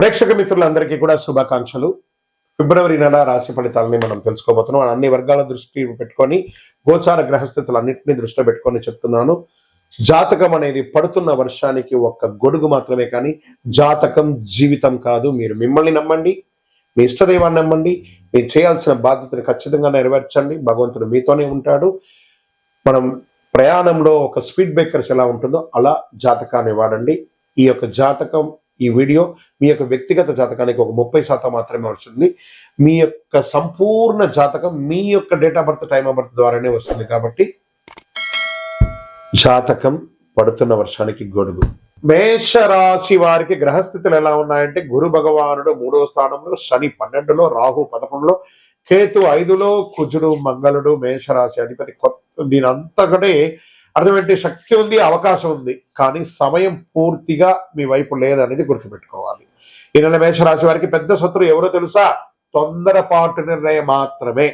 ప్రేక్షక మిత్రులందరికీ కూడా శుభాకాంక్షలు. ఫిబ్రవరి నెల రాశి ఫలితాలని మనం తెలుసుకోబోతున్నాం. అన్ని వర్గాల దృష్టి పెట్టుకొని గోచార గ్రహస్థితులన్నింటినీ దృష్టిలో పెట్టుకొని చెప్తున్నాను. జాతకం అనేది పడుతున్న వర్షానికి ఒక్క గొడుగు మాత్రమే, కానీ జాతకం జీవితం కాదు. మీరు మిమ్మల్ని నమ్మండి, మీ ఇష్టదైవాన్ని నమ్మండి, మీరు చేయాల్సిన బాధ్యతను ఖచ్చితంగా నెరవేర్చండి. భగవంతుడు మీతోనే ఉంటాడు. మనం ప్రయాణంలో ఒక స్పీడ్ బ్రేకర్స్ ఎలా ఉంటుందో అలా జాతకాన్ని వాడండి. ఈ యొక్క జాతకం, ఈ వీడియో మీ యొక్క వ్యక్తిగత జాతకానికి ఒక 30% మాత్రమే వస్తుంది. మీ యొక్క సంపూర్ణ జాతకం మీ యొక్క date of birth, time of birth ద్వారానే వస్తుంది. కాబట్టి జాతకం పడుతున్న వర్షానికి గొడుగు. మేష రాశి వారికి గ్రహస్థితులు ఎలా ఉన్నాయంటే, గురు భగవానుడు 3వ స్థానంలో, శని 12లో, రాహు 11లో, కేతు 5లో, కుజుడు మంగళుడు మేషరాశి అధిపతి. దీని అంతకంటే అర్థమేంటి, శక్తి ఉంది, అవకాశం ఉంది, కానీ సమయం పూర్తిగా మీ వైపు లేదనేది గుర్తుపెట్టుకోవాలి. ఈ నెల మేషరాశి వారికి పెద్ద శత్రువు ఎవరో తెలుసా? తొందరపాటు నిర్ణయం మాత్రమే.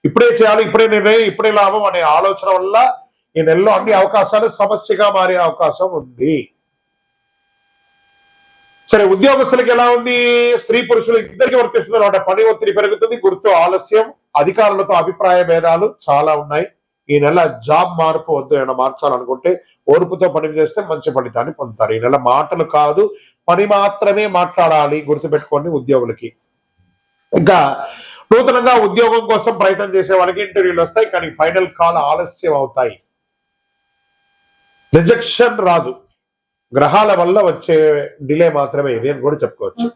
ఇప్పుడే చేయాలి, ఇప్పుడే నిర్ణయం, ఇప్పుడే లాభం అనే ఆలోచన వల్ల ఈ నెలలో అన్ని అవకాశాలు సమస్యగా మారే అవకాశం ఉంది. సరే, ఉద్యోగస్తులకు ఎలా ఉంది? స్త్రీ పురుషులు ఇద్దరికి వర్తిస్తుంది అనమాట. పని ఒత్తిడి పెరుగుతుంది, గుర్తు ఆలస్యం, అధికారులతో అభిప్రాయ భేదాలు చాలా ఉన్నాయి. ఈ నెల జాబ్ మార్పు వద్దు, ఏమైనా మార్చాలనుకుంటే ఓర్పుతో పని చేస్తే మంచి ఫలితాన్ని పొందుతారు. ఈ నెల మాటలు కాదు, పని మాత్రమే మాట్లాడాలి, గుర్తుపెట్టుకోండి ఉద్యోగులకి. ఇంకా నూతనంగా ఉద్యోగం కోసం ప్రయత్నం చేసే వాళ్ళకి ఇంటర్వ్యూలు వస్తాయి, కానీ ఫైనల్ కాల్ ఆలస్యం అవుతాయి. రిజెక్షన్ రాదు, గ్రహాల వల్ల వచ్చే డిలే మాత్రమే ఇది అని కూడా చెప్పుకోవచ్చు.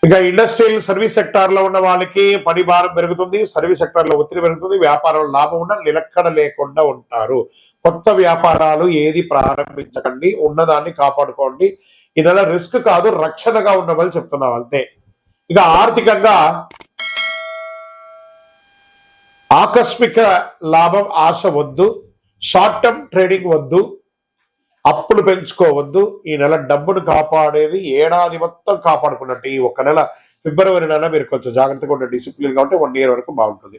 ఇక ఇండస్ట్రియల్ సర్వీస్ సెక్టార్ లో ఉన్న వాళ్ళకి పని భారం పెరుగుతుంది, సర్వీస్ సెక్టార్ లో ఒత్తిడి పెరుగుతుంది, వ్యాపారంలో లాభం ఉన్న నిలకడ లేకుండా ఉంటారు. కొత్త వ్యాపారాలు ఏది ప్రారంభించకండి, ఉన్నదాన్ని కాపాడుకోండి. ఈ నెల రిస్క్ కాదు, రక్షణగా ఉండమని చెప్తున్నాం అంతే. ఇక ఆర్థికంగా ఆకస్మిక లాభం ఆశ వద్దు, షార్ట్ టర్మ్ ట్రేడింగ్ వద్దు, అప్పులు పెంచుకోవద్దు. ఈ నెల డబ్బును కాపాడేది ఏడాది మొత్తం కాపాడుకున్నట్టు. ఈ ఒక్క నెల ఫిబ్రవరి నెల మీరు కొంచెం జాగ్రత్తగా ఉండే, డిసిప్లిన్ గా ఉంటే 1 year వరకు బాగుంటుంది.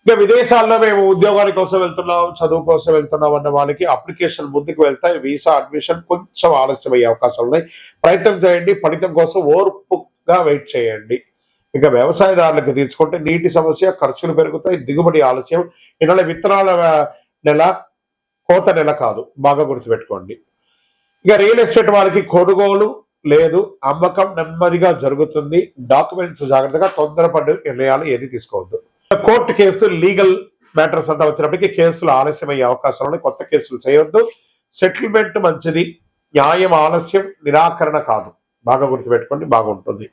ఇక విదేశాల్లో మేము ఉద్యోగాల కోసం వెళ్తున్నాం, చదువు కోసం వెళ్తున్నాం అన్న వాళ్ళకి అప్లికేషన్ ముందుకు వెళ్తాయి. వీసా అడ్మిషన్ కొంచెం ఆలస్యం అయ్యే అవకాశాలు ఉన్నాయి. ప్రయత్నం చేయండి, ఫలితం కోసం ఓర్పుగా వెయిట్ చేయండి. ఇక వ్యవసాయదారులకు తీసుకుంటే నీటి సమస్య, ఖర్చులు పెరుగుతాయి, దిగుబడి ఆలస్యం. ఈ నెల విత్తనాల నెల, కోత నెల కాదు, బాగా గుర్తుపెట్టుకోండి. ఇక రియల్ ఎస్టేట్ వాళ్ళకి కొనుగోలు లేదు, అమ్మకం నెమ్మదిగా జరుగుతుంది. డాక్యుమెంట్స్ జాగ్రత్తగా, తొందరపడి నిర్ణయాలు ఏది తీసుకోవద్దు. కోర్టు కేసు, లీగల్ మ్యాటర్స్ అంతా వచ్చినప్పటికీ కేసులు ఆలస్యం అయ్యే అవకాశాలు ఉన్నాయి. కొత్త కేసులు చేయొద్దు. సెటిల్మెంట్ మంచిది, న్యాయం ఆలస్యం, నిరాకరణ కాదు. బాగా గుర్తుపెట్టుకోండి, బాగుంటుంది.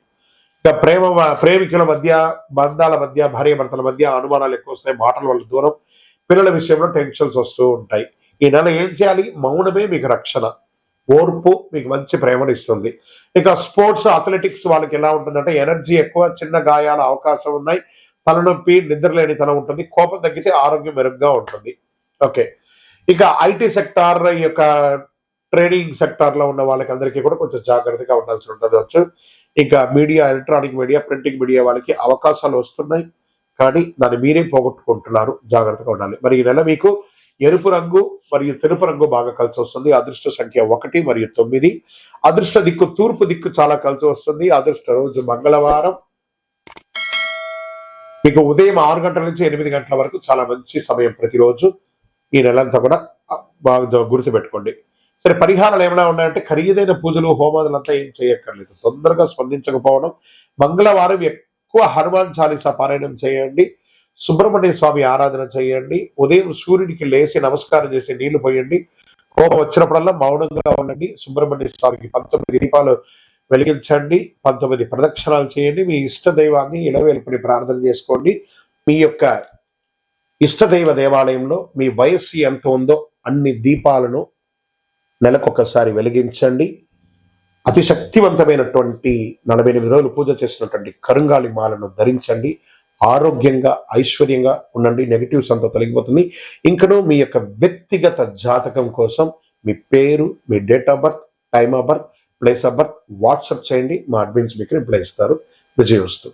ఇక ప్రేమికుల మధ్య, బంధాల మధ్య, భార్యాభర్తల మధ్య అనుమానాలు ఎక్కువ వస్తాయి, మాటల వల్ల దూరం, పిల్లల విషయంలో టెన్షన్స్ వస్తూ ఉంటాయి. ఈ నెల ఏం చేయాలి? మౌనమే మీకు రక్షణ, ఓర్పు మీకు మంచి ప్రేమను ఇస్తుంది. ఇక స్పోర్ట్స్, అథ్లెటిక్స్ వాళ్ళకి ఎలా ఉంటుందంటే, ఎనర్జీ ఎక్కువ, చిన్న గాయాల అవకాశం ఉన్నాయి, తలనొప్పి, నిద్రలేనితనం ఉంటుంది, కోపం తగ్గితే ఆరోగ్యం మెరుగ్గా ఉంటుంది. ఓకే, ఇక ఐటీ సెక్టార్, ఈ యొక్క ట్రేడింగ్ సెక్టార్ లో ఉన్న వాళ్ళకి అందరికీ కూడా కొంచెం జాగ్రత్తగా ఉండాల్సి ఉంటుంది. ఇంకా media, electronic media, printing media వాళ్ళకి అవకాశాలు వస్తున్నాయి, కానీ దాన్ని మీరే పోగొట్టుకుంటున్నారు, జాగ్రత్తగా ఉండాలి. మరి ఈ నెల మీకు ఎరుపు రంగు మరియు తెలుపు రంగు బాగా కలిసి వస్తుంది. అదృష్ట సంఖ్య 1 మరియు 9. అదృష్ట దిక్కు తూర్పు దిక్కు చాలా కలిసి వస్తుంది. అదృష్ట రోజు మంగళవారం. మీకు ఉదయం 6 గంటల నుంచి 8 గంటల వరకు చాలా మంచి సమయం ప్రతిరోజు. ఈ నెలంతా కూడా బాగా గుర్తుపెట్టుకోండి. సరే, పరిహారాలు ఏమైనా ఉన్నాయంటే, ఖరీదైన పూజలు, హోమాదులంతా ఏం చేయక్కర్లేదు. తొందరగా స్పందించకపోవడం, మంగళవారం ఎక్కువ హనుమాన్ చాలీసా పారాయణం చేయండి, సుబ్రహ్మణ్య స్వామి ఆరాధన చేయండి, ఉదయం సూర్యుడికి లేచి నమస్కారం చేసి నీళ్లు పోయండి, కోపం వచ్చినప్పుడల్లా మౌనంగా ఉండండి, సుబ్రహ్మణ్య స్వామికి 19 దీపాలు వెలిగించండి, 19 ప్రదక్షిణాలు చేయండి, మీ ఇష్ట దైవాన్ని ఇలవేల్పుని ప్రార్థన చేసుకోండి. మీ యొక్క ఇష్టదైవ దేవాలయంలో మీ వయస్సు ఎంత ఉందో అన్ని దీపాలను నెలకొకసారి వెలిగించండి. అతి శక్తివంతమైనటువంటి 48 రోజులు పూజ చేసినటువంటి కరుంగాలి మాలను ధరించండి. ఆరోగ్యంగా, ఐశ్వర్యంగా ఉండండి. నెగిటివ్స్ అంతా తొలగిపోతుంది. ఇంకనూ మీ యొక్క వ్యక్తిగత జాతకం కోసం మీ పేరు, మీ date of birth, time of birth, place of birth WhatsApp చేయండి. మా అడ్మిన్స్ మీకు రిప్లై ఇస్తారు. విజయవస్తు.